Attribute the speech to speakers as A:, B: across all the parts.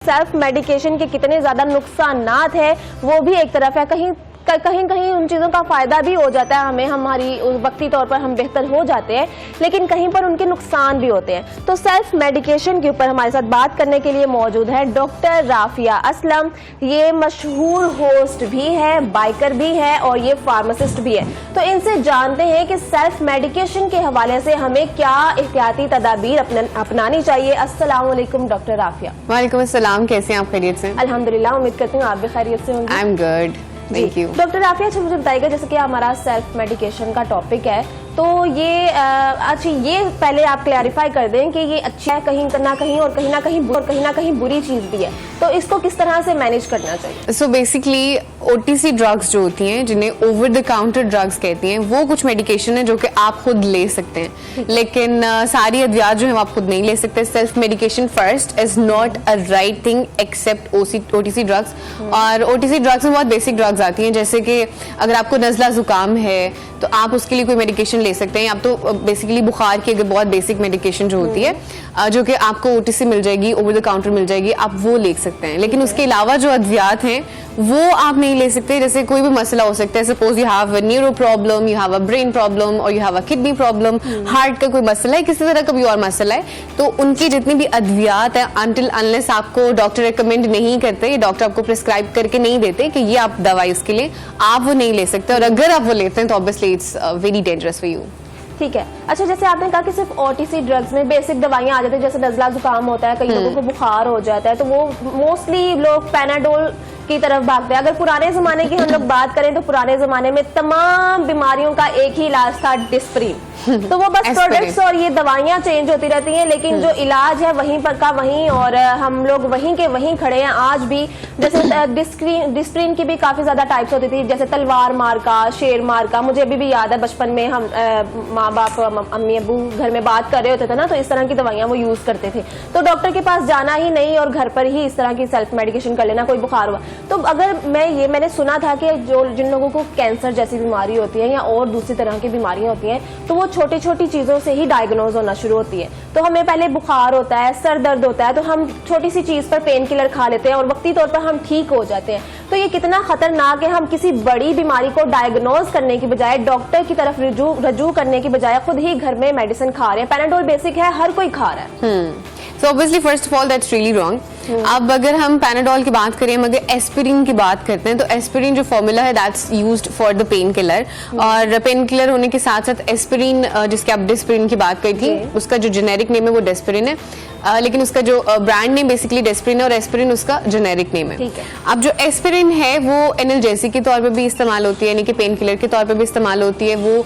A: Self medication के कितने ज्यादा नुकसानात है वो भी एक तरफ है। कहीं कहीं उन चीज़ों का फ़ायदा भी हो जाता है हमें, हमारी वक्ती तौर पर हम बेहतर हो जाते हैं, लेकिन कहीं पर उनके नुकसान भी होते हैं। तो सेल्फ मेडिकेशन के ऊपर हमारे साथ बात करने के लिए मौजूद है डॉक्टर राफिया असलम। ये मशहूर होस्ट भी है, बाइकर भी है और ये फार्मासिस्ट भी है। तो इनसे जानते हैं कि सेल्फ मेडिकेशन के हवाले से हमें क्या एहतियाती तदाबीर अपनानी चाहिए। अस्सलाम वालेकुम डॉक्टर राफिया।
B: वालेकुम अस्सलाम, कैसे हैं आप? खैरियत से?
A: अल्हम्दुलिल्लाह, उम्मीद करती हूँ आप भी खैरियत से होंगे।
B: I am good, thank you.
A: Doctor Rafia, अच्छा मुझे बताइएगा, जैसे कि हमारा सेल्फ मेडिकेशन का टॉपिक है, तो ये अच्छा ये पहले आप क्लैरिफाई कर दें कि ये अच्छा है कहीं ना कहीं और कहीं ना कहीं बुरी चीज भी है, तो इसको किस तरह से मैनेज करना चाहिए?
B: सो बेसिकली ओटीसी ड्रग्स जो होती हैं, जिन्हें ओवर द काउंटर ड्रग्स कहती हैं, वो कुछ मेडिकेशन है जो कि आप खुद ले सकते हैं, लेकिन सारी अद्वियात जो है आप खुद नहीं ले सकते। Self medication first is not a right thing except OTC drugs. और ओटीसी ड्रग्स में बहुत बेसिक ड्रग्स आती हैं, जैसे कि अगर आपको नजला जुकाम है तो आप उसके लिए कोई मेडिकेशन ले सकते हैं। आप तो बेसिकली बुखार की अगर बहुत बेसिक मेडिकेशन जो होती है जो कि आपको ओटीसी मिल जाएगी, ओवर द काउंटर मिल जाएगी, आप वो ले सकते हैं। लेकिन उसके अलावा जो अद्वियात हैं वो आप नहीं ले सकते। जैसे कोई भी मसला हो सकता है, suppose you have a neuro problem, you have a brain problem और you have a kidney problem, heart का कोई मसला है, किसी तरह का भी और मसला है, तो उनकी जितनी भी अद्वियात है अनटिल अनलेस आपको डॉक्टर रिकमेंड नहीं करते, डॉक्टर आपको प्रिस्क्राइब करके नहीं देते कि ये आप दवाई उसके लिए, आप वो नहीं ले सकते। और अगर आप वो लेते हैं तो obviously it's very dangerous for you.
A: ठीक है। अच्छा, जैसे आपने कहा कि सिर्फ ओटीसी ड्रग्स में बेसिक दवाइयां आ जाती है, जैसे नजला जुकाम होता है, कई लोगों को बुखार हो जाता है, तो वो मोस्टली लोग पैनाडोल की तरफ भागते हैं। अगर पुराने जमाने की हम लोग बात करें तो पुराने जमाने में तमाम बीमारियों का एक ही इलाज था, डिस्प्रिन। तो वो बस प्रोडक्ट्स और ये दवाइयां चेंज होती रहती हैं, लेकिन जो इलाज है वहीं पर का वहीं, और हम लोग वहीं के वहीं खड़े हैं आज भी। जैसे डिस्प्रिन की भी काफी ज्यादा टाइप्स होती थी, जैसे तलवार मार का, शेर मार का। मुझे अभी भी याद है बचपन में हम माँ बाप अम्मी अबू घर में बात कर रहे होते थे ना, तो इस तरह की दवाइयां वो यूज करते थे। तो डॉक्टर के पास जाना ही नहीं और घर पर ही इस तरह की सेल्फ मेडिकेशन कर लेना, कोई बुखार हुआ तो। अगर मैंने सुना था कि जिन लोगों को कैंसर जैसी बीमारी होती है या और दूसरी तरह की बीमारियां होती हैं, तो वो छोटी छोटी चीजों से ही डायग्नोज होना शुरू होती है। तो हमें पहले बुखार होता है, सर दर्द होता है, तो हम छोटी सी चीज पर पेन किलर खा लेते हैं और वक्ती तौर पर हम ठीक हो जाते हैं। तो ये कितना खतरनाक है, हम किसी बड़ी बीमारी को डायग्नोज करने की बजाय, डॉक्टर की तरफ रजू करने की बजाय खुद ही घर में मेडिसिन खा रहे हैं। पैनाडोल बेसिक है, हर कोई खा रहा है।
B: So obviously first of all that's really wrong. अब अगर हम पैनाडोल की बात करें, मगर एस्पिरिन की बात करते हैं, तो एस्पिरिन जो फॉर्मूला है that's used for the pain killer. और पेन किलर होने के साथ साथ एस्पिरिन, जिसके आप डिस्प्रिन की बात करी थी, उसका जो जेनेरिक नेम है वो डेस्पिरिन है, लेकिन उसका जो ब्रांड नेम बेसिकली डेस्पिरिन है और एस्पिरिन उसका जेनेरिक नेम है। अब जो एस्पिरिन है वो एनाल्जेसिक के तौर पर भी इस्तेमाल होती है, यानी कि पेन किलर के तौर पर भी इस्तेमाल होती है। वो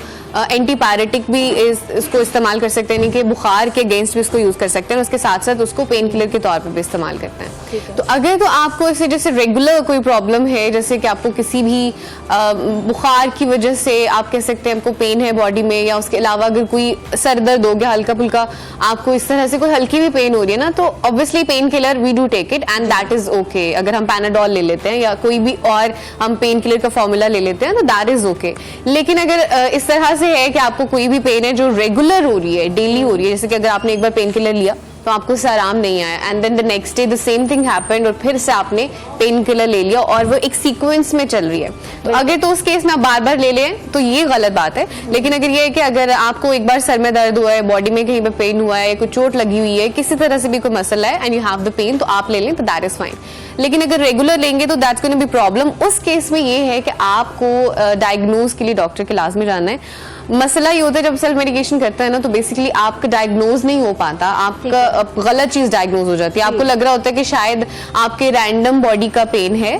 B: एंटीपायरेटिक भी इसको इस्तेमाल कर सकते हैं, यानी कि बुखार के अगेंस्ट भी इसको यूज कर सकते हैं, उसके साथ साथ उसको पेन किलर के तौर पर भी इस्तेमाल करते हैं। तो अगर तो आपको इसे जैसे रेगुलर कोई प्रॉब्लम है, जैसे कि आपको किसी भी बुखार की वजह से आप कह सकते हैं आपको पेन है बॉडी में, या उसके अलावा अगर कोई सर दर्द हो गया हल्का फुल्का, आपको इस तरह से कोई हल्की भी पेन हो रही है ना, तो obviously pain killer we do take it and that is okay. अगर हम पैनाडोल ले लेते हैं या कोई भी और हम पेन किलर का फॉर्मूला ले लेते हैं तो दैट इज ओके। लेकिन अगर इस तरह से है कि आपको कोई भी पेन है जो रेगुलर हो रही है, डेली हो रही है, जैसे कि अगर आपने एक बार पेन किलर लिया तो आपको उससे आराम नहीं आया and then the next day the same thing happened, और फिर से आपने पेन किलर ले लिया और वो एक सीक्वेंस में चल रही है, तो अगर तो उस केस में आप बार बार ले लें तो ये गलत बात है। लेकिन अगर ये है कि अगर आपको एक बार सर में दर्द हुआ है, बॉडी में कहीं पे पेन हुआ है, कोई चोट लगी हुई है, किसी तरह से भी कोई मसला है and you have the pain, तो आप ले लें तो दैट इज फाइन। लेकिन अगर रेगुलर लेंगे तो that's going to be problem. उस केस में ये है कि आपको डायग्नोज के लिए डॉक्टर के लाजमी जाना है। मसला ये होता है जब सेल्फ मेडिकेशन करता है ना, तो बेसिकली आपका डायग्नोज नहीं हो पाता, आपका गलत चीज डायग्नोज हो जाती है। आपको लग रहा होता है कि शायद आपके रैंडम बॉडी का पेन है,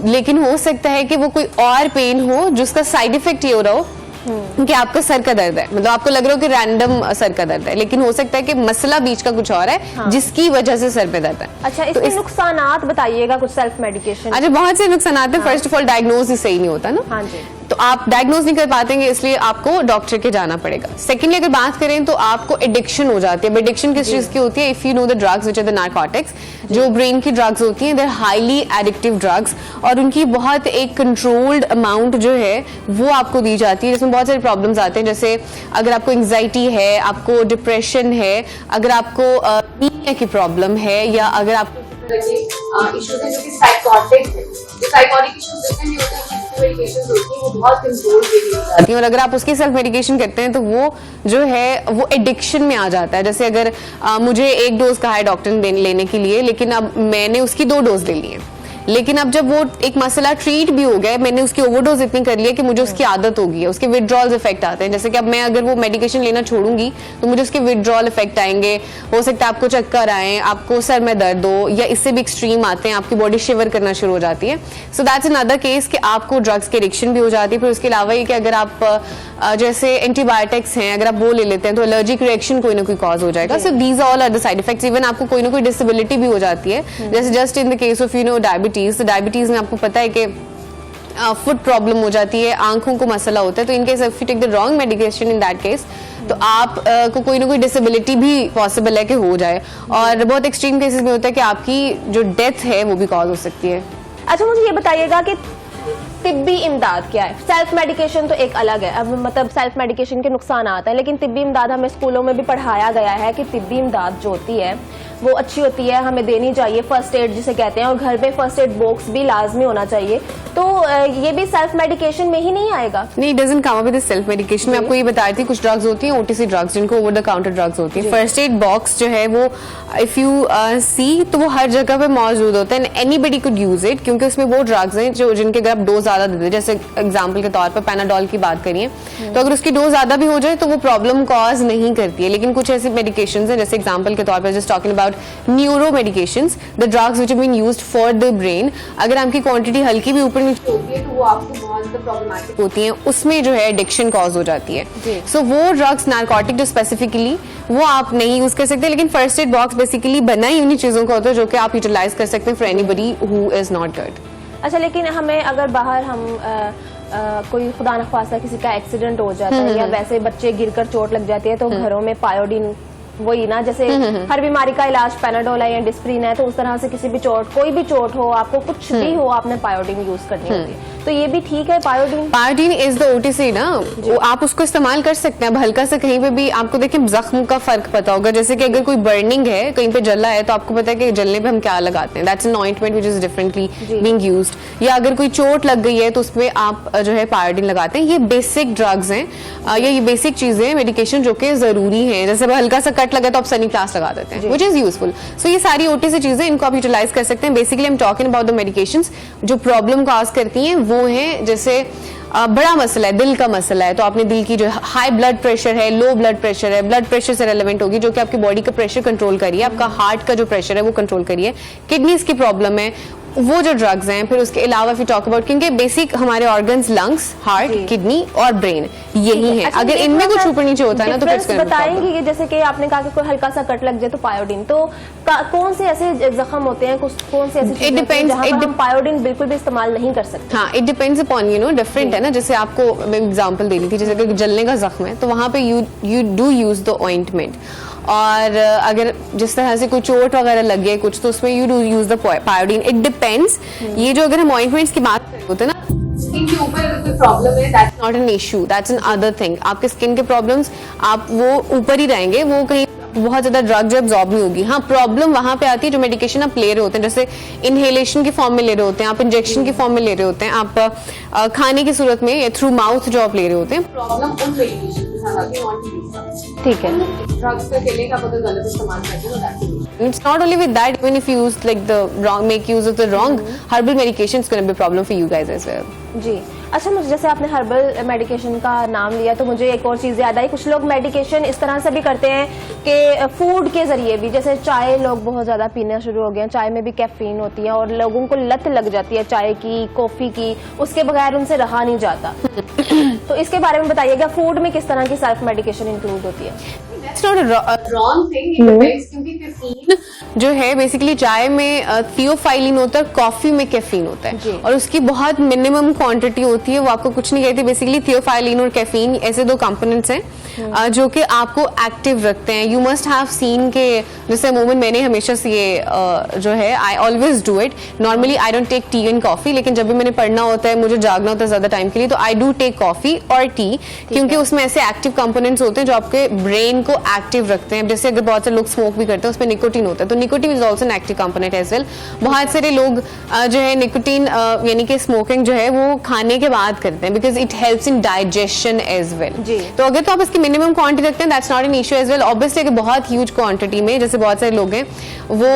B: लेकिन हो सकता है कि वो कोई और पेन हो जिसका साइड इफेक्ट ये हो रहा हो कि आपका सर का दर्द है, मतलब आपको लग रहा हो कि रैंडम सर का दर्द है, लेकिन हो सकता है कि मसला बीच का कुछ और है जिसकी वजह से सर पे दर्द है।
A: अच्छा, इसके नुकसानात बताइएगा कुछ सेल्फ मेडिकेशन।
B: अच्छा, बहुत से नुकसानात हैं। फर्स्ट ऑफ ऑल डायग्नोज सही नहीं होता ना।
A: हाँ जी।
B: तो आप डायग्नोज नहीं कर पातेंगे, इसलिए आपको डॉक्टर के जाना पड़ेगा। सेकेंडली अगर बात करें तो आपको एडिक्शन हो जाती है। एडिक्शन किस चीज की होती है? If you know the drugs which are the narcotics, जो ब्रेन की ड्रग्स होती हैं, they are highly addictive drugs, और उनकी बहुत एक कंट्रोल्ड अमाउंट जो है वो आपको दी जाती है, जिसमें बहुत सारे प्रॉब्लम्स आते हैं। जैसे अगर आपको एंग्जाइटी है, आपको डिप्रेशन है, अगर आपको नींद की प्रॉब्लम है, या अगर आपको
C: इश्यूज हैं जो कि साइकोटिक है। जो साइकोटिक इश्यूज जितने भी होते हैं जितनी मेडिकेशन होती है वो बहुत कंट्रोल के लिए
B: जाती है और अगर आप उसकी सेल्फ मेडिकेशन करते हैं तो वो जो है वो एडिक्शन में आ जाता है। जैसे अगर मुझे 1 डोज कहा है डॉक्टर ने लेने के लिए, लेकिन अब मैंने उसकी 2 डोज ले ली है, लेकिन अब जब वो एक मसला ट्रीट भी हो गया, मैंने उसकी ओवरडोज इतनी कर ली है कि मुझे उसकी आदत हो गई है, उसके विड्रॉल्स इफेक्ट आते हैं। जैसे कि अब मैं अगर वो मेडिकेशन लेना छोड़ूंगी तो मुझे उसके विड्रॉल इफेक्ट आएंगे, हो सकता है आपको चक्कर आए, आपको सर में दर्द हो, या इससे भी एक्सट्रीम आते हैं, आपकी बॉडी शिवर करना शुरू हो जाती है। सो दैट्स अनदर केस कि आपको ड्रग्स की एडिक्शन भी हो जाती है। फिर उसके अलावा ये कि अगर आप जैसे एंटीबायोटिक्स हैं, अगर आप वो ले लेते हैं तो एलर्जिक रिएक्शन कोई ना कोई कॉज हो जाएगा। So these all are the side effects. Even आपको कोई ना कोई डिसेबिलिटी भी हो जाती है, जैसे just in the case of diabetes. तो डायबिटीज में आपको पता है कि फुट प्रॉब्लम हो जाती है, आंखों को मसला होता है। तो in case if you take the wrong medication in that case तो आप को कोई ना कोई डिसेबिलिटी भी पॉसिबल है कि हो जाए, और बहुत एक्सट्रीम केसेस में होता है कि आपकी जो डेथ है वो भी कॉज हो सकती है।
A: अच्छा, मुझे ये बताइएगा कि तिब्बी इमदाद क्या है? सेल्फ मेडिकेशन तो एक अलग है, अब मतलब सेल्फ मेडिकेशन के नुकसान आता है, लेकिन तिब्बी इमदाद हमें स्कूलों में भी पढ़ाया गया है कि तिब्बी इमदाद जो होती है वो अच्छी होती है, हमें देनी चाहिए, फर्स्ट एड जिसे कहते हैं, और घर में फर्स्ट एड बॉक्स भी लाजमी होना चाहिए। तो ये भी सेल्फ मेडिकेशन में ही नहीं आएगा?
B: नहीं, it doesn't come up with self medication. मैं आपको ये बता रही थी, कुछ ड्रग्स होती हैं ओटीसी ड्रग्स, जिनको ओवर द काउंटर ड्रग्स होती है। फर्स्ट एड बॉक्स जो है वो इफ यू सी तो वो हर जगह पे मौजूद होता है, एनीबडी कुड यूज इट, क्योंकि उसमें वो ड्रग्स हैं जो जिनके अगर आप डोज ज्यादा देते हैं, जैसे एग्जाम्पल के तौर पर पैनाडोल की बात करिए, तो अगर उसकी डोज ज्यादा भी हो जाए तो वो प्रॉब्लम कॉज नहीं करती है। लेकिन कुछ ऐसी मेडिकेशन है, जैसे एग्जाम्पल के तौर पर just talking about neuro medications, the drugs which have been used for the brain, अगर आपकी क्वांटिटी हल्की भी ऊपर नीचे होती है तो वो आपको बहुत ज्यादा प्रॉब्लमैटिक होती है, उसमें जो है एडिक्शन कॉज हो जाती है। सो वो ड्रग्स नारकोटिक जो स्पेसिफिकली वो आप नहीं यूज कर सकते, लेकिन फर्स्ट एड बॉक्स बेसिकली बना ही उन्हीं चीजों का होता है जो कि आप यूटिलाइज कर सकते हैं for anybody who is not good.
A: अच्छा, लेकिन हमें अगर बाहर हम कोई खुदा न खास्ता किसी का एक्सीडेंट हो जाता है या वैसे बच्चे गिरकर चोट लग जाती है तो घरों में पायोडीन, वही ना, जैसे हर बीमारी का इलाज पैनाडोल है या डिस्प्रिन है, तो उस तरह से किसी भी चोट, कोई भी चोट हो, आपको कुछ भी हो, आपने पायोडीन यूज करनी होती है, तो ये भी ठीक है? पायोडीन
B: इज द ओटीसी ना, आप उसको इस्तेमाल कर सकते हैं। अब हल्का से कहीं पे भी आपको देखिए जख्म का फर्क पता होगा, जैसे कि अगर कोई बर्निंग है, कहीं पे जला है, तो आपको पता है कि जलने पे हम क्या लगाते हैं, that's an ointment which is differently being used. या अगर कोई चोट लग गई है तो उसमें आप जो है पायोडीन लगाते हैं। ये बेसिक ड्रग्स हैं, ये बेसिक चीजें मेडिकेशन जो कि जरूरी है। जैसे हल्का सा कट लगा तो आप सनी क्लास लगा देते हैं, व्हिच इज यूजफुल। सो ये सारी ओटीसी चीजें, इनको आप यूटिलाइज कर सकते हैं। Basically I am talking about the medications जो प्रॉब्लम कॉज करती हैं, वो है जैसे बड़ा मसला है, दिल का मसला है, तो आपने दिल की जो हाई ब्लड प्रेशर है, लो ब्लड प्रेशर है, ब्लड प्रेशर से रेलेवेंट होगी जो कि आपकी बॉडी का प्रेशर कंट्रोल करिए, आपका हार्ट का जो प्रेशर है वो कंट्रोल करिए। किडनीज की प्रॉब्लम है, वो जो ड्रग्स हैं। फिर उसके अलावा फिर टॉक अबाउट, क्योंकि बेसिक हमारे ऑर्गन्स लंग्स, हार्ट, किडनी और ब्रेन यही है।
A: अच्छा,
B: अगर इनमें कुछ ऊपर नीचे होता है ना तो फिर
A: बताएंगे कि जैसे कि आपने कहा कि कोई हल्का सा कट लग जाए तो पायोडीन, तो कौन से ऐसे जख्म होते हैं, कौन से ऐसे चीजें होती हैं जहां पर हम पायोडीन बिल्कुल भी इस्तेमाल नहीं कर सकते?
B: हाँ, इट डिपेंड्स अपॉन डिफरेंट है ना। जैसे आपको मैं एग्जांपल दे रही थी, जैसे अगर जलने का जख्म है तो वहां पे you do use the ointment, और अगर जिस तरह से कोई चोट वगैरह लग गई कुछ तो उसमें you do use the Pyodine. It depends. ये जो अगर हम ऑइंटमेंट्स की बात करते होते हैं ना,
C: स्किन के ऊपर अगर कोई प्रॉब्लम है that's
B: not an issue, that's an other thing. आपके स्किन के प्रॉब्लम्स आप वो ऊपर ही रहेंगे, वो कहीं बहुत ज्यादा ड्रग जो एब्जॉर्ब नहीं होगी। हाँ, प्रॉब्लम वहां पे आती है जो मेडिकेशन आप ले रहे होते हैं, जैसे इनहेलेशन की फॉर्म में ले रहे होते हैं, आप इंजेक्शन की फॉर्म में ले रहे होते हैं, आप खाने की सूरत में या थ्रू माउथ जो आप ले रहे होते हैं।
C: प्रॉब्लम उन मेडिकेशन के साथ आती है, नॉट द
A: ठीक है।
C: ड्रग्स का केले का अगर गलत इस्तेमाल करते हो that's
B: It's not only with that, even if you use like the wrong, make use of the wrong herbal medication, it's going to be a problem for you guys as well.
A: जी, अच्छा, मुझे जैसे आपने herbal medication का नाम लिया तो मुझे एक और चीज़ याद आई। कुछ लोग मेडिकेशन इस तरह से भी करते हैं कि फूड के जरिए भी, जैसे चाय लोग बहुत ज़्यादा पीना शुरू हो गए हैं, चाय में भी कैफीन होती है और लोगों को लत लग जाती है चाय की, कॉफ़ी की, उसके बगैर उनसे रहा नहीं जाता। तो इसके बारे में बताइएगा, फूड में किस तरह की सेल्फ मेडिकेशन इंक्लूड होती है?
B: That's not a
C: wrong thing, it depends, क्योंकि कैफीन
B: जो है बेसिकली चाय में थियोफाइलिन होता है, कॉफी में कैफीन होता है और उसकी बहुत मिनिमम क्वांटिटी होती है, वो आपको कुछ नहीं कहती। बेसिकली थियोफाइलिन और कैफीन ऐसे दो कंपोनेंट्स हैं जो कि आपको एक्टिव रखते हैं। यू मस्ट हैव सीन के, जैसे मोमेंट मैंने हमेशा से ये जो है I always do it. Normally I don't take tea and coffee, लेकिन जब भी मैंने पढ़ना होता है, मुझे जागना होता है ज्यादा टाइम के लिए, तो आई डू टेक कॉफी और टी, क्योंकि उसमें ऐसे एक्टिव कंपोनेंट्स होते हैं जो आपके ब्रेन को एक्टिव रखते हैं। जैसे अगर बहुत से लोग स्मोक भी करते हैं, उसमें निकोटीन होता है, तो nicotine is also an active component as well. बहुत सारे लोग जो है निकोटीन यानी कि स्मोकिंग जो है वो खाने के बाद करते हैं because it helps in digestion as well. तो अगर तो आप इसकी मिनिमम क्वांटिटी रखते हैं that's not an issue as well. Obviously अगर बहुत ह्यूज क्वांटिटी में, जैसे बहुत सारे लोग हैं वो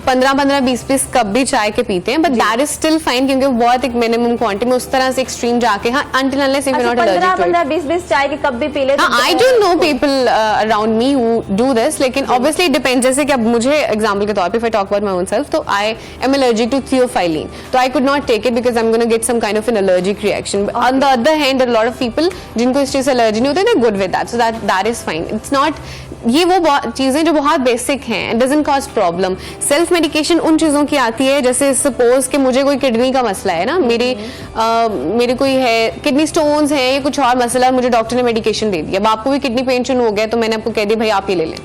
B: 15-20 कप भी चाय के पीते हैं, but that is still fine क्योंकि बहुत एक मिनिमम क्वांटिटी में, उस तरह से एक्सट्रीम जाके हाँ until unless if you're not allergic to it.
A: 15-20 चाय के कप भी पी लेते हैं।
B: I don't know people around me who do this, लेकिन obviously it depends। जैसे कि अब मुझे एग्जाम्पल के तौर पे if I talk about my own self, तो I am allergic to theophylline, तो I could not take it because I'm going to get some kind of an allergic reaction. On the other hand, a lot of people जिनको इस चीज से allergy नहीं होती, they're good with that, so that is fine. It's not, ये वो चीजें जो बहुत बेसिक हैं, it doesn't cause problem. Self medication उन चीजों की आती है जैसे सपोज कि मुझे कोई किडनी का मसला है ना, मेरे कोई है किडनी स्टोन्स हैं या कुछ और मसला, मुझे डॉक्टर ने मेडिकेशन दे दिया। अब आपको भी किडनी पेन शुरू हो गया तो मैंने आपको कह दिया भाई आप ये ले लें,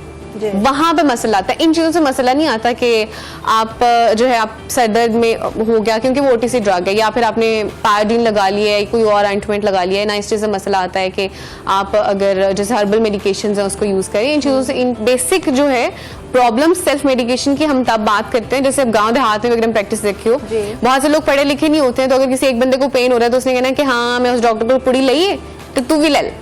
B: वहां पे मसला आता है। इन चीजों से मसला नहीं आता कि आप जो है आप सर दर्द में हो गया क्योंकि वो ओटीसी ड्रग है, या फिर आपने पायोडीन लगा लिया है, कोई और ऑइंटमेंट लगा लिया है ना, इस चीज से मसला आता है कि आप अगर जैसे हर्बल मेडिकेशन है उसको यूज करें। इन चीजों से इन बेसिक जो है प्रॉब्लम सेल्फ मेडिकेशन की हम तब बात करते हैं जैसे गांव देहात में अगर हम प्रैक्टिस देखी हो, बहुत से लोग पढ़े लिखे नहीं होते हैं, तो अगर किसी एक बंदे को पेन हो रहा है तो उसने कहना है कि हाँ मैं उस डॉक्टर को पुड़ी लइए तो तू भी ले ले,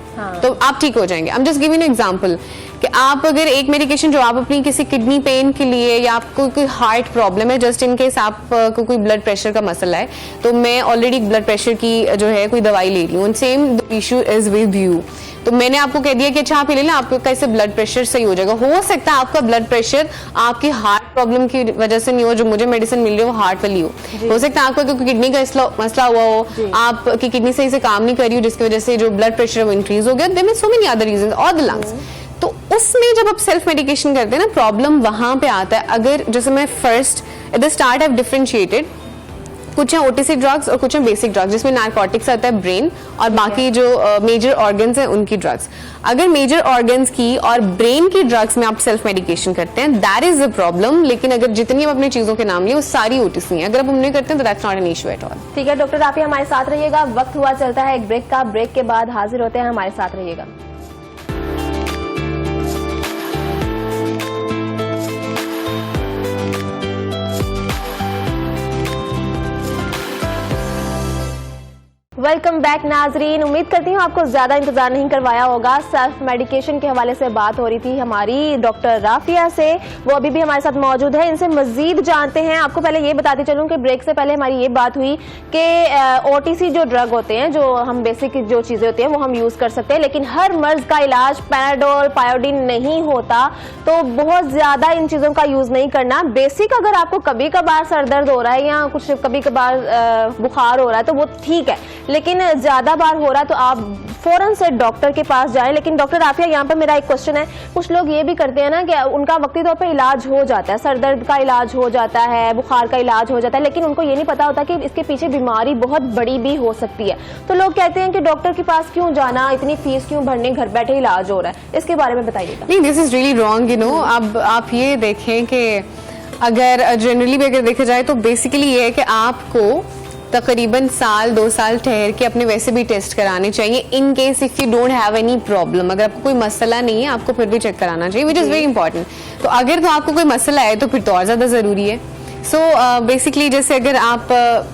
B: तो आप ठीक हो जाएंगे। I'm just giving you an example कि आप अगर एक मेडिकेशन जो आप अपनी किसी किडनी पेन के लिए या आपको कोई हार्ट प्रॉब्लम है, जस्ट इन केस आपको कोई ब्लड प्रेशर का मसला है, तो मैं ऑलरेडी ब्लड प्रेशर की जो है कोई दवाई ले रही हूँ, same issue is with you, तो मैंने आपको कह दिया कि अच्छा आप ले लें, आपका इससे ब्लड प्रेशर सही हो जाएगा। हो सकता है आपका ब्लड प्रेशर आपकी हार्ट प्रॉब्लम की वजह से नहीं हो, जो मुझे मेडिसिन मिल रही है वो हार्ट वाली हो सकता है आपका किडनी का मसला हुआ हो, आपकी किडनी सही से काम नहीं कर रही हो जिसकी वजह से जो ब्लड प्रेशर है वो इंक्रीज हो गया, there are so many other reasons, और द लंग्स। तो उसमें जब आप सेल्फ मेडिकेशन करते हैं ना, प्रॉब्लम वहां पे आता है। अगर जैसे मैं first at the start I have differentiated, कुछ है ओटीसी ड्रग्स और कुछ है बेसिक ड्रग्स जिसमें नारकोटिक्स आता है ब्रेन और बाकी जो मेजर ऑर्गन्स हैं उनकी ड्रग्स। अगर मेजर ऑर्गन्स की और ब्रेन की ड्रग्स में आप सेल्फ मेडिकेशन करते हैं दैट इज द प्रॉब्लम, लेकिन अगर जितनी हम अपनी चीजों के नाम लिए वो सारी ओटीसी हैं, अगर आप उन्हें करते हैं तो that's not an issue at all.
A: ठीक है डॉक्टर, आप हमारे साथ रहिएगा, वक्त हुआ चलता है एक ब्रेक का, ब्रेक के बाद हाजिर होते हैं, हमारे साथ रहिएगा। वेलकम बैक नाजरीन, उम्मीद करती हूँ आपको ज्यादा इंतजार नहीं करवाया होगा। सेल्फ मेडिकेशन के हवाले से बात हो रही थी हमारी डॉक्टर राफिया से, वो अभी भी हमारे साथ मौजूद है, इनसे मजीद जानते हैं। आपको पहले ये बताती चलूं कि ब्रेक से पहले हमारी ये बात हुई कि ओटीसी जो ड्रग होते हैं, जो हम बेसिक जो चीजें होती हैं वो हम यूज कर सकते हैं, लेकिन हर मर्ज का इलाज पैराडोल पायोडीन नहीं होता, तो बहुत ज्यादा इन चीजों का यूज नहीं करना। बेसिक अगर आपको कभी कभार सर दर्द हो रहा है या कुछ कभी कभार बुखार हो रहा है तो वो ठीक है, लेकिन ज्यादा बार हो रहा है तो आप फौरन से डॉक्टर के पास जाएं। लेकिन डॉक्टर राफिया, यहाँ पर मेरा एक क्वेश्चन है, कुछ लोग ये भी करते हैं ना कि उनका वक्ती तौर पे इलाज हो जाता है, सर दर्द का इलाज हो जाता है, बुखार का इलाज हो जाता है, लेकिन उनको ये नहीं पता होता कि इसके पीछे बीमारी बहुत बड़ी भी हो सकती है। तो लोग कहते हैं कि डॉक्टर के पास क्यों जाना, इतनी फीस क्यों भरने, घर बैठे इलाज हो रहा है, इसके बारे में बताइएगा।
B: नहीं, this is really wrong, you know. अब आप ये देखें कि अगर जनरली भी अगर देखा जाए तो बेसिकली ये है कि आपको तकरीबन साल 2 साल ठहर के अपने वैसे भी टेस्ट कराने चाहिए, इन case if you don't have any problem. अगर आपको कोई मसला नहीं है आपको फिर भी चेक कराना चाहिए, विच इज वेरी इंपॉर्टेंट। तो अगर तो आपको कोई मसला है तो फिर तो और ज्यादा जरूरी है। सो बेसिकली जैसे अगर आप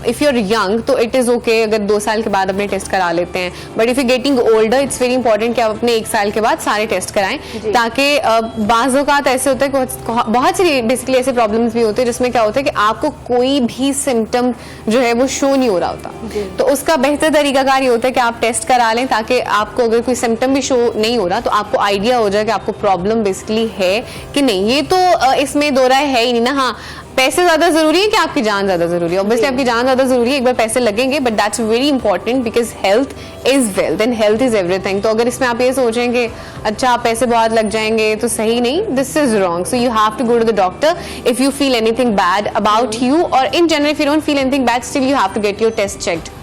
B: इफ यू आर यंग तो इट इज ओके अगर 2 साल के बाद अपने टेस्ट करा लेते हैं, but if you getting older it's very important कि आप अपने 1 साल के बाद सारे टेस्ट कराएं, ताकि बाज़ औक़ात ऐसे होता है कि बहुत सारी बेसिकली ऐसे प्रॉब्लम्स भी होते हैं जिसमें क्या होता है कि आपको कोई भी सिम्टम जो है वो शो नहीं हो रहा होता, तो उसका बेहतर तरीकाकार ये होता है कि आप टेस्ट करा लें, ताकि आपको अगर कोई सिम्टम भी शो नहीं हो रहा तो आपको आइडिया हो जाए कि आपको प्रॉब्लम बेसिकली है कि नहीं। ये तो इसमें दो राय है ही नहीं ना। हाँ, पैसे ज्यादा जरूरी है कि आपकी जान ज्यादा जरूरी है? ऑब्वियसली आपकी जान ज्यादा जरूरी है, एक बार पैसे लगेंगे, but that's very important because health is wealth and health is everything. तो अगर इसमें आप ये सोचेंगे अच्छा पैसे बहुत लग जाएंगे तो सही नहीं, this is wrong. So you have to go to the doctor if you feel anything bad about you, और in general if you don't feel anything bad still you have to get your test checked.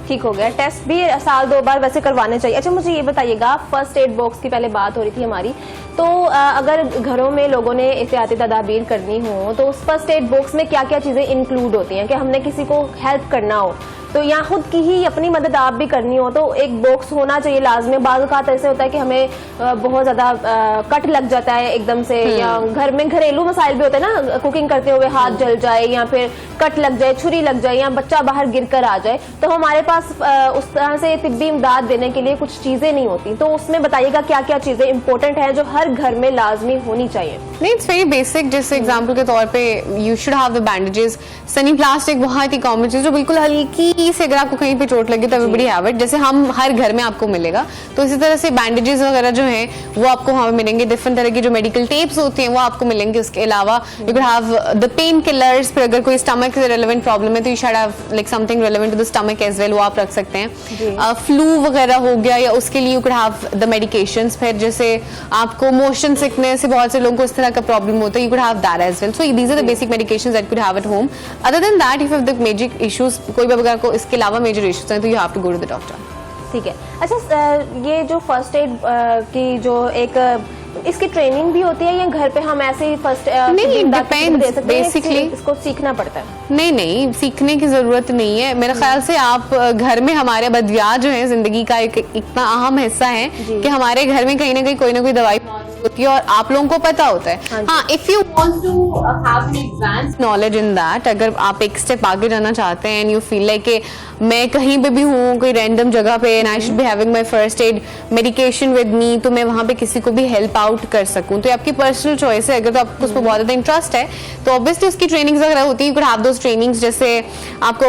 A: ठीक हो गया, test भी साल 2 बार वैसे करवाने चाहिए। अच्छा मुझे ये बताइएगा, फर्स्ट एड बॉक्स की पहले बात हो रही थी हमारी, तो अगर घरों में लोगों ने एहतियाती तदाबीर करनी हो तो उस फर्स्ट एड बॉक्स में क्या क्या चीजें इंक्लूड होती हैं कि हमने किसी को हेल्प करना हो तो यहाँ खुद की ही अपनी मदद आप भी करनी हो तो एक बॉक्स होना चाहिए लाजमी। बाज़ औक़ात ऐसे होता है कि हमें बहुत ज्यादा कट लग जाता है एकदम से, या घर में घरेलू मसाइल भी होते हैं ना, कुकिंग करते हुए हाथ जल जाए या फिर कट लग जाए, छुरी लग जाए या बच्चा बाहर गिर कर आ जाए, तो हमारे पास उस तरह से तिब्बी इमदाद देने के लिए कुछ चीजें नहीं होती। तो उसमें बताइएगा क्या क्या चीजें इंपॉर्टेंट हैं जो हर घर में लाजमी होनी चाहिए।
B: नहीं, इट्स वेरी बेसिक। जैसे एग्जांपल के तौर पे you should have the bandages. Sunny plastic बहुत ही कॉमन चीज जो बिल्कुल हल्की से अगर आपको कहीं पे चोट लगी तो एवरीबॉडी हैव इट, जैसे हम हर घर में आपको मिलेगा। तो इसी तरह से बैंडेजेस वगैरह जो हैं वो आपको वहां पे मिलेंगे। डिफरेंट तरह की जो मेडिकल टेप्स होती हैं वो आपको मिलेंगे। उसके अलावा you can have the pain killers. फिर अगर कोई स्टमक से रिलेवेंट प्रॉब्लम है तो you should have like something relevant to the stomach as well, वो आप रख सकते हैं। फ्लू वगैरह हो गया या उसके लिए you can have the medications. फिर जैसे आपको मोशन सिकनेस से बहुत से लोगों को इस तरह का प्रॉब्लम होता है, you could have that as well. So these are the basic medications that you could have at home. Other than that, if you have the major issues, कोई भी अगर को इसके अलावा major issues हैं तो you have to go to the doctor.
A: ठीक है। अच्छा, ये जो फर्स्ट एड की जो एक इसकी ट्रेनिंग भी होती है या घर पे हम ऐसे ही फर्स्ट
B: नहीं, depends basically.
A: इसको सीखना पड़ता है?
B: नहीं, सीखने की जरूरत नहीं है। मेरे ख्याल से आप घर में हमारे बदिया जो है जिंदगी का एक इतना अहम हिस्सा है कि हमारे घर में कहीं ना कहीं कोई ना कोई दवाई होती है और आप लोगों को पता होता है। हाँ, if you want to have an advance knowledge in that, अगर आप एक स्टेप आगे जाना चाहते हैं एंड यू फील लाइक कि मैं कहीं पे भी हूँ कोई रैंडम जगह पे and I should be having my first aid medication with me, तो मैं वहां पे किसी को भी हेल्प आउट कर सकूं, तो ये आपकी पर्सनल चॉइस है। अगर तो आपको उसमें बहुत ज्यादा इंटरेस्ट है तो ऑब्वियसली उसकी ट्रेनिंग्स वगैरह होती है। You could have those trainings. जैसे आपको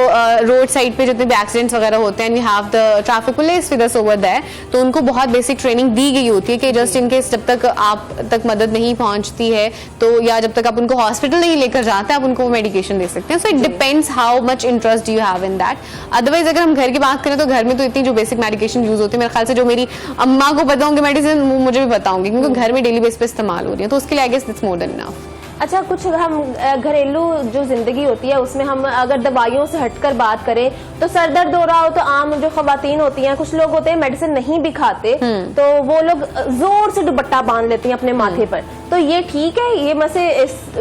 B: रोड साइड पे जितने भी एक्सीडेंट्स वगैरह होते हैं, you have the traffic police with us over there, तो उनको बहुत बेसिक ट्रेनिंग दी गई होती है कि जस्ट इन केस जब तक आप तक मदद नहीं पहुंचती है तो या जब तक आप उनको हॉस्पिटल नहीं लेकर जाते आप उनको मेडिकेशन दे सकते हैं। So it depends how much interest you have in that. Otherwise अगर हम घर की बात करें तो घर में तो इतनी जो बेसिक मेडिकेशन यूज होती है, मेरे ख्याल से जो मेरी अम्मा को पता होंगे मेडिसिन मुझे भी पता होंगे क्योंकि घर में डेली बेस पे इस्तेमाल हो रही है, तो उसके लिए I guess it's more than enough.
A: अच्छा, कुछ हम घरेलू जो जिंदगी होती है उसमें हम अगर दवाइयों से हटकर बात करें तो सर दर्द हो रहा हो तो आम जो खवातीन होती हैं, कुछ लोग होते हैं मेडिसिन नहीं भी खाते तो वो लोग जोर से दुपट्टा बांध लेती हैं अपने माथे पर, तो ये ठीक है? ये में से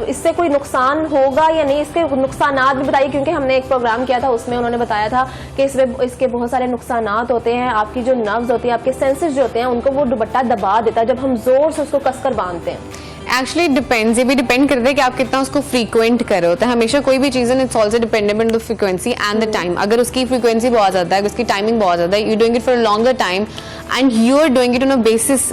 A: इससे कोई नुकसान होगा या नहीं? इसके नुकसानात भी बताइए, क्योंकि हमने एक प्रोग्राम किया था उसमें उन्होंने बताया था कि इसके बहुत सारे नुकसानात होते हैं। आपकी जो नर्व्स होती है, आपके सेंसेस जो होते हैं, उनको वो दुपट्टा दबा देता है जब हम जोर से उसको कसकर बांधते हैं।
B: एक्चुअली डिपेंड्स, ये भी डिपेंड करता है कि आप कितना उसको फ्रीक्वेंट कर रहे होते हैं। हमेशा कोई भी चीज है it's also dependent on the frequency and the time. अगर उसकी फ्रीक्वेंसी बहुत ज्यादा है, उसकी टाइमिंग बहुत ज्यादा है, you doing it for a longer time and you are doing it on a basis,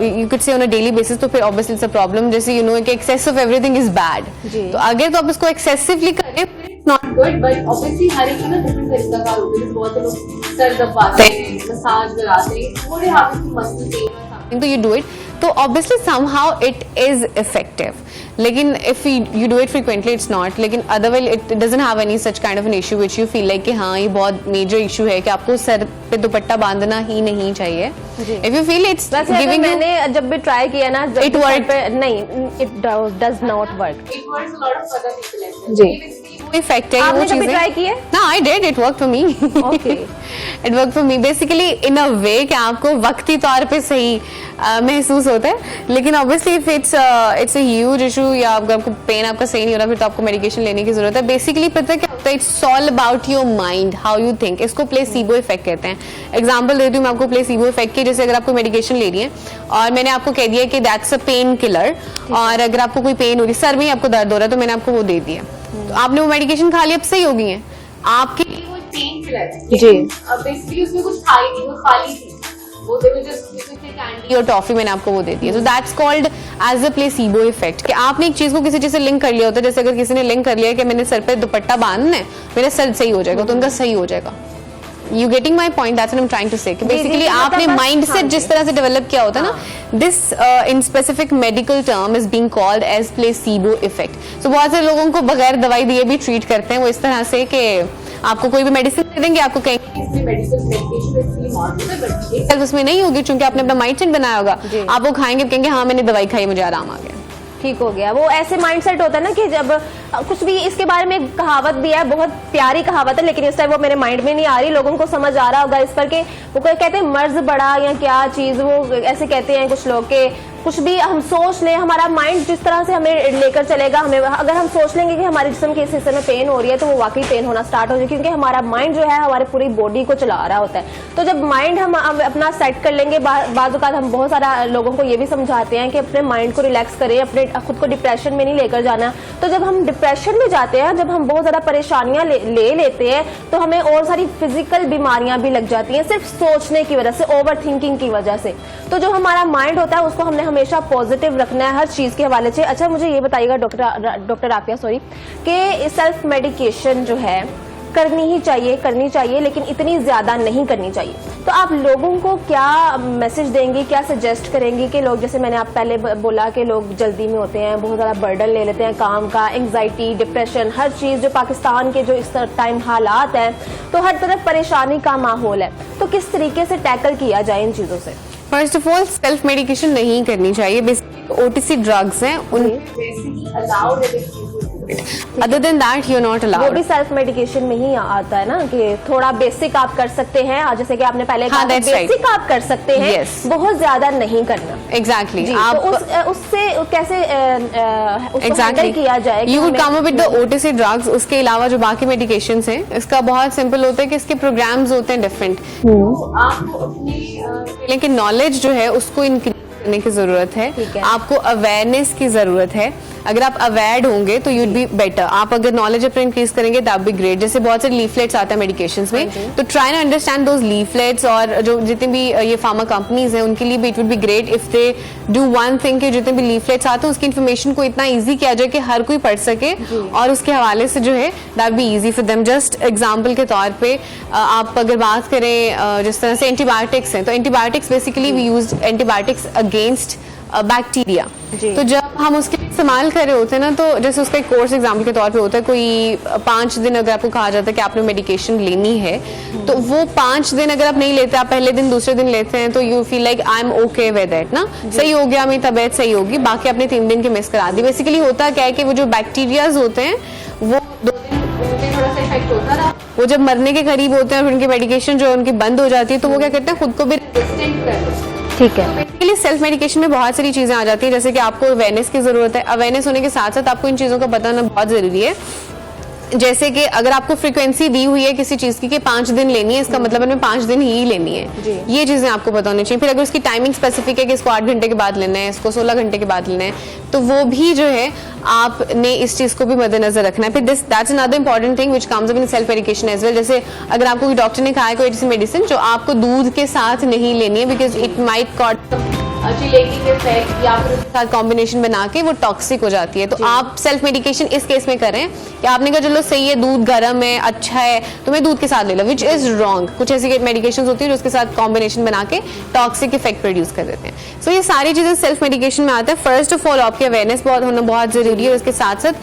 B: you could say on a daily basis, तो फिर ऑब्वियसली इट्स अ प्रॉब्लम। जैसे यू नो कि excess of everything is bad, तो अगर तो आप इसको excessively करें
C: नॉट गुड, बट ऑब्वियसली हर एक ना डिफरेंट तरीका का होता है। बहुत लोग सर दबाते हैं, मसाज कराते हैं, थोड़े हाथ में मसल पेन,
B: तो यू डू इट, तो obviously somehow it is effective. लेकिन if you do it frequently it's not, लेकिन otherwise it doesn't have any such kind of an issue which you feel like कि हाँ ये बहुत major issue है कि आपको सर पे दुपट्टा बांधना ही नहीं चाहिए। If you feel it's giving,
A: मैंने जब भी ट्राई किया ना,
B: इट वर्क
A: नहीं, it does not work.
C: It works a lot of other people.
B: जी, इफेक्ट है वो
A: आपने कभी
B: चीजें।
A: ट्राई किए?
B: ना, I did, it work for me.
A: Okay,
B: it work for me basically in a way कि आपको वक्ती तौर पे सही महसूस होता है, लेकिन obviously if it's a huge issue या अगर आपको पेन आपका सही नहीं हो रहा फिर तो आपको मेडिकेशन लेने की जरूरत है। बेसिकली पता है क्या होता है, it's all about your mind, how you think. इसको प्लेसीबो इफेक्ट कहते हैं। एग्जांपल देती हूँ मैं आपको प्लेसीबो इफेक्ट की। जैसे अगर आपको मेडिकेशन ले रही है और मैंने आपको कह दिया कि दैट्स अ पेन किलर, और अगर आपको कोई पेन हो रही, सर में आपको दर्द हो रहा है, तो मैंने आपको वो दे दिया, तो आपने वो मेडिकेशन खा ली, अब सही हो गई है आपकी।
C: वो पेन किलर है जी, बेसिकली उसमें कुछ था ही नहीं, वो खाली थी, वो दे मुझे
B: कैंडी और टॉफी मैंने आपको वो दे दी है। तो that's called as a placebo effect, कि आपने एक चीज को किसी चीज से लिंक कर लिया होता है। जैसे अगर किसी ने लिंक कर लिया कि मैंने सर पे दुपट्टा बांधना है, मेरा सर सही हो जाएगा, तो उनका सही हो जाएगा। You getting my point? That's what I'm trying to say. Basically, आपने mindset जिस तरह से डेवलप किया होता है ना, this in specific medical term is being called as placebo effect. So बहुत से लोगों को बगैर दवाई दिए भी ट्रीट करते हैं वो इस तरह से कि आपको कोई भी मेडिसिन दे देंगे, आपको कहेंगे मेडिकेशन उसमें नहीं होगी, क्योंकि आपने अपना माइंडसेट बनाया होगा, आप वो खाएंगे, कहेंगे हाँ मैंने दवाई खाई मुझे आराम आ गया,
A: ठीक हो गया। वो ऐसे माइंडसेट होता है ना कि जब कुछ भी, इसके बारे में एक कहावत भी है, बहुत प्यारी कहावत है, लेकिन इस टाइम वो मेरे माइंड में नहीं आ रही, लोगों को समझ आ रहा होगा इस पर, के वो कहते हैं मर्ज बड़ा या क्या चीज, वो ऐसे कहते हैं कुछ लोग के कुछ भी हम सोच लें, हमारा माइंड जिस तरह से हमें लेकर चलेगा, हमें अगर हम सोच लेंगे कि हमारे जिस्म के इस हिस्से में पेन हो रही है तो वो वाकई पेन होना स्टार्ट हो जाए, क्योंकि हमारा माइंड जो है हमारे पूरी बॉडी को चला रहा होता है। तो जब माइंड हम अपना सेट कर लेंगे, बाज़ औक़ात हम बहुत सारा लोगों को ये भी समझाते हैं कि अपने माइंड को रिलैक्स करें, अपने खुद को डिप्रेशन में नहीं लेकर जाना। तो जब हम डिप्रेशन में जाते हैं, जब हम बहुत ज़्यादा परेशानियां ले लेते हैं, तो हमें और सारी फिजिकल बीमारियां भी लग जाती हैं सिर्फ सोचने की वजह से, ओवर थिंकिंग की वजह से। तो जो हमारा माइंड होता है उसको हमने हमेशा पॉजिटिव रखना है हर चीज के हवाले से। अच्छा, मुझे ये बताइएगा डॉक्टर आफिया कि सेल्फ मेडिकेशन जो है करनी चाहिए लेकिन इतनी ज्यादा नहीं करनी चाहिए। तो आप लोगों को क्या मैसेज देंगे, क्या सजेस्ट करेंगे कि लोग, जैसे मैंने आप पहले बोला कि लोग जल्दी में होते हैं, बहुत ज्यादा बर्डन ले लेते हैं काम का, एंग्जाइटी, डिप्रेशन, हर चीज, जो पाकिस्तान के जो इस टाइम हालात हैं, तो हर तरफ परेशानी का माहौल है, तो किस तरीके से टैकल किया जाए इन चीजों से?
B: First of all self medication नहीं करनी चाहिए। बेसिकली ओटीसी ड्रग्स हैं, उन other than that you are not
A: वो
B: अलाउड।
A: भी सेल्फ मेडिकेशन में ही आता है ना, कि थोड़ा बेसिक आप कर सकते हैं, जैसे कि आपने पहले कहा,
B: that's right.
A: बेसिक आप कर सकते हैं,
B: Yes.
A: बहुत ज्यादा नहीं करना।
B: एग्जैक्टली,
A: आप तो उससे कैसे उसको हैंडल किया जाए?
B: You would come up with the OTC drugs. उसके अलावा जो बाकी मेडिकेशंस हैं, इसका बहुत सिंपल होता है कि इसके प्रोग्राम्स होते हैं डिफरेंट,
C: आपको अपने
B: लेकिन नॉलेज जो है उसको इंक्रीज करने की जरूरत है।
A: ठीक है।
B: आपको अवेयरनेस की जरूरत है। अगर आप अवेयर्ड होंगे तो यूड बी बेटर। आप अगर नॉलेज अपने इंक्रीज करेंगे दैट बी ग्रेट। जैसे बहुत सारे लीफलेट्स आते हैं मेडिकेशंस में, तो try to understand those leaflets. और जो जितनी भी ये फार्मा कंपनीज हैं उनके लिए भी it would be great if they do one thing कि जितने भी लीफलेट्स आते हैं उसकी इन्फॉर्मेशन को इतना ईजी किया जाए कि हर कोई पढ़ सके, और उसके हवाले से जो है that be easy for them. Just example के तौर पे आप अगर बात करें जिस तरह से एंटीबायोटिक्स हैं, तो antibiotics basically we use antibiotics against bacteria. तो जब हम उसके इस्तेमाल कर रहे होते हैं ना, तो जैसे उसका एक कोर्स एग्जाम्पल के तौर पे होता है, कोई 5 दिन अगर आपको कहा जाता है कि आपने मेडिकेशन लेनी है, तो वो 5 दिन अगर आप नहीं लेते, आप पहले दिन दूसरे दिन लेते हैं, तो you feel like I am okay with it ना, सही हो गया, मेरी तबीयत सही होगी, बाकी आपने 3 दिन की मिस करा दी। बेसिकली होता क्या है कि वो जो बैक्टीरियाज होते हैं वो 2 दिन
C: थोड़ा सा इफेक्ट होता रहा,
B: वो जब मरने के करीब होते हैं, उनकी मेडिकेशन जो है उनकी बंद हो जाती है, तो वो क्या करते हैं, खुद को भी
C: रेजिस्टेंट कर दो।
A: ठीक है।
B: बेसिकली सेल्फ मेडिकेशन में बहुत सारी चीजें आ जाती हैं, जैसे कि आपको अवेयरनेस की जरूरत है। अवेयरनेस होने के साथ साथ आपको इन चीजों का बताना बहुत जरूरी है। जैसे कि अगर आपको फ्रीक्वेंसी दी हुई है किसी चीज की कि 5 दिन लेनी है, इसका मतलब हमें 5 दिन ही लेनी है, ये चीजें आपको पता होनी चाहिए। फिर अगर उसकी टाइमिंग स्पेसिफिक है कि इसको 8 घंटे के बाद लेना है, इसको 16 घंटे के बाद लेना है, तो वो भी जो है आपने इस चीज को भी मद्देनजर रखना है। फिर that's another important thing which comes up in self medication as well. जैसे अगर आपको कोई डॉक्टर ने कहा है कोई ऐसी मेडिसिन जो आपको दूध के साथ नहीं लेनी है, because it might cause
C: chelating effect या फिर
B: साथ कॉम्बिनेशन बना के वो टॉक्सिक हो जाती है, तो आप सेल्फ मेडिकेशन इस केस में करें कि आपने कहा चलो सही है, दूध गर्म है, अच्छा है, तो मैं दूध के साथ ले लो, विच इज रॉन्ग। कुछ ऐसी मेडिकेशन होती है जो उसके साथ कॉम्बिनेशन बना के टॉक्सिक इफेक्ट प्रोड्यूस कर देते हैं। सो ये सारी चीजें सेल्फ मेडिकेशन में आते हैं। फर्स्ट ऑफ ऑल आपकी अवेयरनेस बहुत होना बहुत जरूरी है, और उसके साथ साथ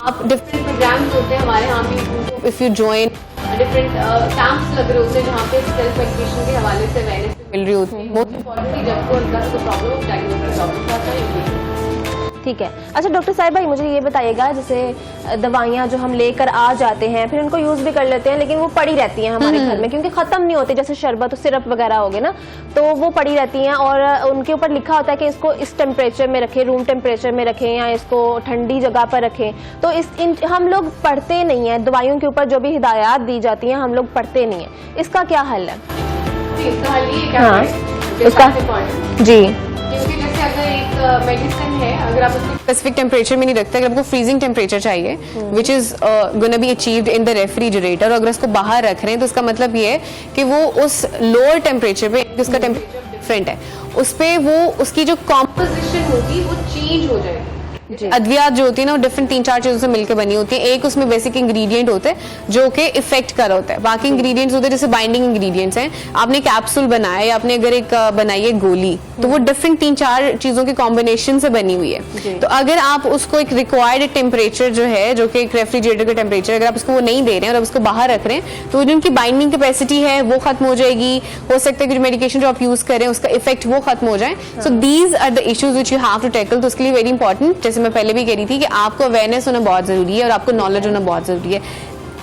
B: आप डिफरेंट
C: प्रोग्राम्स होते हैं हमारे यहाँ भी,
B: if you join
C: different camps लग रहे होते हैं जहाँ पे सेल्फ मेडिकेशन के हवाले से अवेयरनेस
B: मिल रही होती है।
C: बहुत इंपॉर्टेंट जब को उनका प्रॉब्लम डायग्नोस डॉक्टर।
A: ठीक है। अच्छा डॉक्टर साहिब भाई, मुझे ये बताइएगा, जैसे दवाइयाँ जो हम लेकर आ जाते हैं, फिर उनको यूज भी कर लेते हैं, लेकिन वो पड़ी रहती हैं हमारे घर में, क्योंकि खत्म नहीं होती, जैसे शरबत सिरप वगैरह हो गए ना, तो वो पड़ी रहती हैं, और उनके ऊपर लिखा होता है कि इसको इस टेम्परेचर में रखें, रूम टेम्परेचर में रखें, या इसको ठंडी जगह पर रखें। तो हम लोग पढ़ते नहीं है, दवाइयों के ऊपर जो भी हिदायत दी जाती हैं हम लोग पढ़ते नहीं है, इसका क्या हल है?
C: इसका हल ये क्या
A: हाँ,
C: है,
A: उसका जी,
C: क्योंकि जैसे अगर एक मेडिसिन है, अगर आप उसको
B: स्पेसिफिक टेम्परेचर में नहीं रखते, अगर आपको फ्रीजिंग टेम्परेचर चाहिए which is gonna be achieved in the refrigerator, अगर उसको बाहर रख रहे हैं तो उसका मतलब ये है कि वो उस लोअर टेम्परेचर पे, उसका टेम्परेचर डिफरेंट है, उस पे वो उसकी जो
C: कंपोजिशन होगी वो चेंज हो जाएगी।
B: अद्वियात जो होती है ना, वो डिफरेंट 3-4 चीजों से मिलकर बनी होती है। एक उसमें बेसिक इंग्रेडिएंट होते हैं जो कि इफेक्ट कर होता है, बाकी इंग्रेडिएंट्स होते हैं जैसे बाइंडिंग इंग्रेडिएंट्स हैं। आपने कैप्सूल बनाया या आपने अगर एक बनाई है गोली, तो वो डिफरेंट 3-4 चीजों के कॉम्बिनेशन से बनी हुई है। तो अगर आप उसको एक रिक्वायर्ड टेम्परेचर जो है, जो कि एक रेफ्रिजरेटर का टेम्परेचर, अगर आप उसको वो नहीं दे रहे हैं और आप उसको बाहर रख रहे हैं, तो जो उनकी बाइंडिंग कैपेसिटी है वो खत्म हो जाएगी। हो सकता है कि जो मेडिकेशन जो आप यूज करें उसका इफेक्ट वो खत्म हो जाए। So these are the issues which you have to tackle. तो उसके लिए वेरी इंपॉर्टेंट, जैसे मैं पहले भी कह रही थी, कि आपको अवेयरनेस होना बहुत जरूरी है और आपको नॉलेज होना बहुत जरूरी है।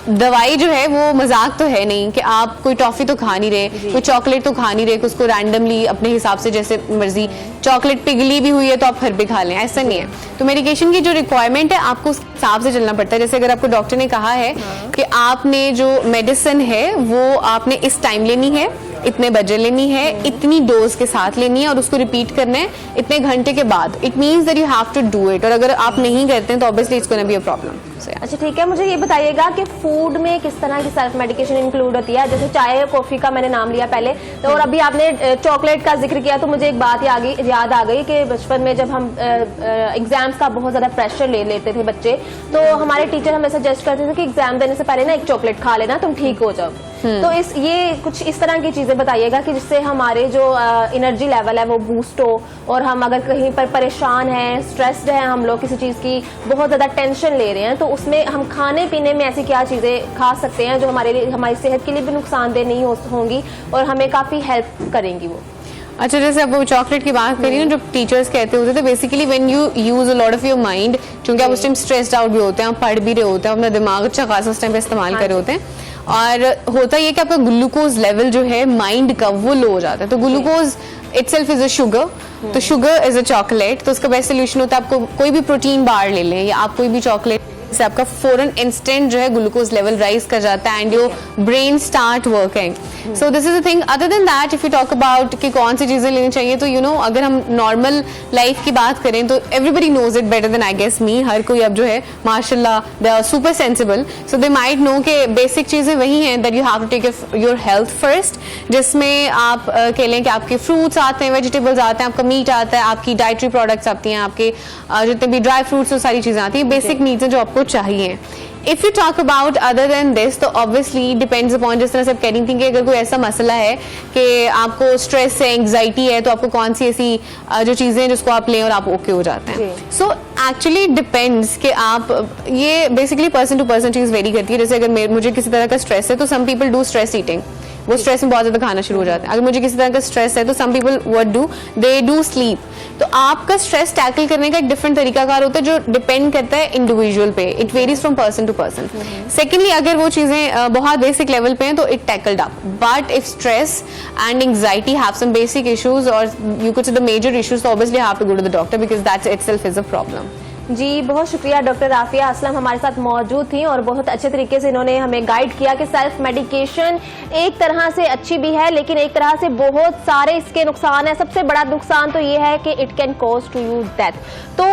B: दवाई जो है वो मजाक तो है नहीं कि आप कोई टॉफी तो खा नहीं रहे, कोई चॉकलेट तो खा नहीं रहे, उसको रैंडमली अपने हिसाब से जैसे मर्जी चॉकलेट पिघली भी हुई है तो आप फिर भी खा लें, ऐसा नहीं है। तो मेडिकेशन की जो रिक्वायरमेंट है आपको उस हिसाब से चलना पड़ता है। जैसे अगर आपको डॉक्टर ने कहा है कि आपने जो मेडिसिन है वो आपने इस टाइम लेनी है, इतने बजे लेनी है, इतनी डोज के साथ लेनी है और उसको रिपीट करना है इतने घंटे के बाद, it means that you have to do it. और अगर आप नहीं करते हैं तो obviously it's gonna be a problem.
A: अच्छा ठीक है, मुझे ये बताइएगा कि फूड में किस तरह की सेल्फ मेडिकेशन इंक्लूड होती है? जैसे चाय कॉफी का मैंने नाम लिया पहले, तो और अभी आपने चॉकलेट का जिक्र किया तो मुझे एक बात याद आ गई कि बचपन में जब हम एग्जाम्स का बहुत ज्यादा प्रेशर ले लेते थे बच्चे, तो हमारे टीचर हमें सजेस्ट करते थे कि एग्जाम देने से पहले ना एक चॉकलेट खा लेना, तुम ठीक हो जाओ। तो ये कुछ इस तरह की चीजें बताइएगा कि जिससे हमारे जो एनर्जी लेवल है वो बूस्ट हो, और हम अगर कहीं पर परेशान हैं, स्ट्रेस्ड हैं, हम लोग किसी चीज की बहुत ज्यादा टेंशन ले रहे हैं, तो उसमें हम खाने पीने में ऐसी क्या चीजें खा सकते हैं जो हमारी सेहत के लिए भी नुकसानदेह नहीं होंगी और हमें काफी हेल्प करेंगी वो।
B: अच्छा, जैसे आप वो चॉकलेट की बात करी ना, जो टीचर्स कहते होते थे basically when you use a lot of your mind, क्योंकि आप उस टाइम स्ट्रेस्ड आउट भी होते हैं, आप पढ़ भी रहे होते हैं, अपना दिमाग अच्छा खासा उस टाइम पे इस्तेमाल कर रहे होते हैं, और होता ये कि आपका ग्लूकोज लेवल जो है माइंड का वो लो हो जाता है। तो glucose itself is a sugar, तो शुगर इज अ चॉकलेट, तो उसका बेस्ट सोल्यूशन होता है आपको कोई भी प्रोटीन बार ले लें या आप कोई भी चॉकलेट से आपका फौरन इंस्टेंट जो है ग्लूकोज लेवल राइज कर जाता है and your brain start working. So this is a thing. Other than that if you talk about कि कौन सी चीजें लेनी चाहिए, तो यू नो अगर हम नॉर्मल लाइफ की बात करें तो everybody knows it better than I guess me. हर कोई अब जो है माशाल्लाह they are super sensible, so they might know कि बेसिक चीजें वही हैं that you have to take your health first, जिसमें आप कह लें कि आपके फ्रूट्स आते हैं, वेजिटेबल्स आते हैं, आपका मीट आता है, आपकी डाइटरी प्रोडक्ट्स आती हैं, आपके जितने भी ड्राई फ्रूट्स वो सारी चीजें आती हैं, बेसिक नीड्स हैं जो आपको चाहिए। If you talk about other than this, तो ऑब्वियसली डिपेंड्स अपॉन, जिस तरह से आप कह रही थी कि अगर कोई ऐसा मसला है कि आपको स्ट्रेस है, एंग्जाइटी है, तो आपको कौन सी ऐसी जो चीजें हैं जिसको आप लें और आप ओके हो जाते हैं। सो एक्चुअली डिपेंड्स कि आप, ये बेसिकली पर्सन टू पर्सन चीज वेरी करती है। जैसे अगर मुझे किसी तरह का स्ट्रेस है तो some people do stress eating, वो स्ट्रेस में बहुत ज्यादा खाना शुरू हो जाते हैं। अगर मुझे किसी तरह का स्ट्रेस है तो some people what do, they do sleep. तो आपका स्ट्रेस टैकल करने का एक डिफरेंट तरीकाकार होता है जो डिपेंड करता है इंडिविजुअल पे, it varies from person to person. Secondly, अगर वो चीजें बहुत बेसिक लेवल पे हैं तो it tackled up, but if stress and anxiety have some basic issues और you could see the major issues, तो obviously have to go to the doctor because that's itself is a problem.
A: जी बहुत शुक्रिया, doctor Rafia Aslam हमारे साथ मौजूद थी और बहुत अच्छे तरीके से इन्होंने हमें गाइड किया कि सेल्फ मेडिकेशन एक तरह से अच्छी भी है लेकिन एक तरह से बहुत सारे इसके नुकसान है। सबसे बड़ा नुकसान तो ये है कि it can cause to you death, तो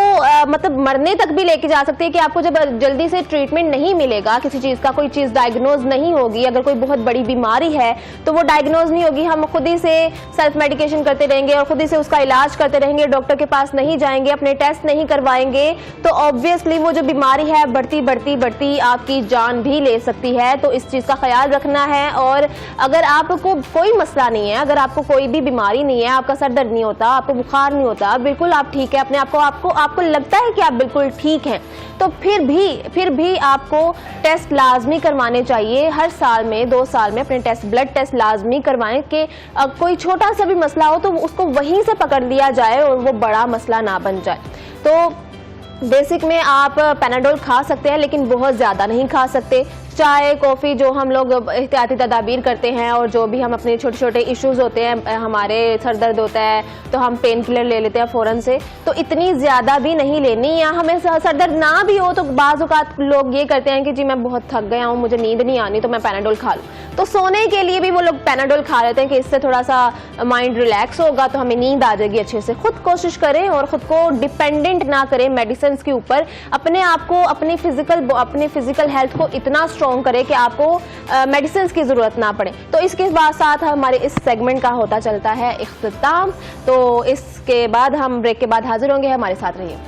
A: मतलब मरने तक भी लेके जा सकती है कि आपको जब जल्दी से ट्रीटमेंट नहीं मिलेगा, किसी चीज का कोई चीज डायग्नोज नहीं होगी, अगर कोई बहुत बड़ी बीमारी है तो वो डायग्नोज नहीं होगी, हम खुद ही से सेल्फ मेडिकेशन करते रहेंगे और खुद ही से उसका इलाज करते रहेंगे, डॉक्टर के पास नहीं जाएंगे, अपने टेस्ट नहीं करवाएंगे, तो ऑब्वियसली वो जो बीमारी है बढ़ती बढ़ती बढ़ती आपकी जान भी ले सकती है। तो इस चीज का ख्याल रखना है। और अगर आपको कोई मसला नहीं है, अगर आपको कोई भी बीमारी नहीं है, आपका सर दर्द नहीं होता, आपको बुखार नहीं होता, बिल्कुल आप ठीक है, अपने आपको लगता है कि आप बिल्कुल ठीक हैं, तो फिर भी आपको टेस्ट लाजमी करवाने चाहिए। हर साल में 2 साल में अपने ब्लड टेस्ट लाजमी करवाएं कि कोई छोटा सा भी मसला हो तो उसको वहीं से पकड़ लिया जाए और वो बड़ा मसला ना बन जाए। तो बेसिक में आप पैनाडोल खा सकते हैं लेकिन बहुत ज्यादा नहीं खा सकते। चाय कॉफी जो हम लोग एहतियाती तदाबीर करते हैं और जो भी हम अपने छोटे छोटे इश्यूज होते हैं, हमारे सर दर्द होता है तो हम पेन किलर ले लेते हैं फौरन से, तो इतनी ज्यादा भी नहीं लेनी। या हमें सर दर्द ना भी हो तो बाज़ औक़ात लोग ये करते हैं कि जी मैं बहुत थक गया हूँ, मुझे नींद नहीं आनी तो मैं पैनाडोल खा लूँ, तो सोने के लिए भी वो लोग पैनाडोल खा लेते हैं कि इससे थोड़ा सा माइंड रिलैक्स होगा तो हमें नींद आ जाएगी अच्छे से। खुद कोशिश करें और खुद को डिपेंडेंट ना करें मेडिसिन के ऊपर, अपने आप को अपनी फिजिकल हेल्थ को इतना स्ट्रॉन्ग करें कि आपको मेडिसिन की जरूरत ना पड़े। तो इसके साथ हमारे इस सेगमेंट का होता चलता है इख्तिताम। तो इसके बाद हम ब्रेक के बाद हाजिर होंगे, हमारे साथ रहिए।